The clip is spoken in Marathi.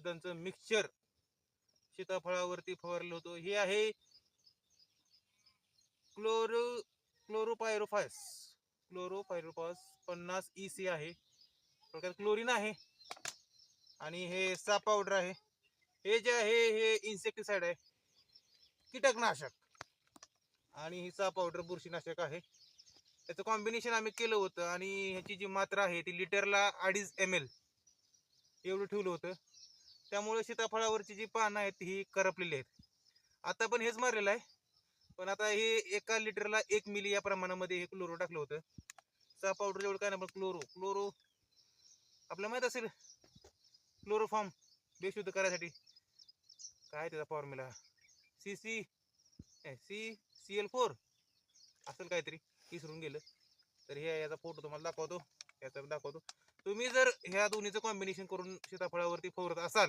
औषधांचं मिक्सचर सीताफळावरती फवारलं होतं. हे आहे क्लोरोपायरोफास 50 EC आहे. थोडक्यात क्लोरीन आहे. आणि हे साप पावडर आहे. हे जे आहे हे इन्सेक्टिसाइड आहे, कीटकनाशक. आणि ही साप पावडर बुरशीनाशक आहे. त्याचं कॉम्बिनेशन आम्ही केलं होतं आणि ह्याची जी मात्रा आहे ती लिटरला 2.5 ml एवढं ठेवलं होतं. त्यामुळे सीताफळावरची जी पानं आहेत ही करपलेली आहेत. आता पण हेच मारलेलं आहे, पण आता हे 1 लिटरला 1 मिली या प्रमाणामध्ये हे क्लोरो टाकलं होतं. साप पावडर एवढं काय नाही, पण क्लोरो आपल्याला माहित असेल, क्लोरोफॉर्म बेशुद्ध करायसाठी काय त्याचा फॉर्म्युला CCl4 असेल काहीतरी, विसरून गेलं. तर हे याचा फोटो तुम्हाला दाखवतो, याचा दाखवतो. तुम्ही जर ह्या दोन्हीचं कॉम्बिनेशन करून सीताफळावरती फवारत असाल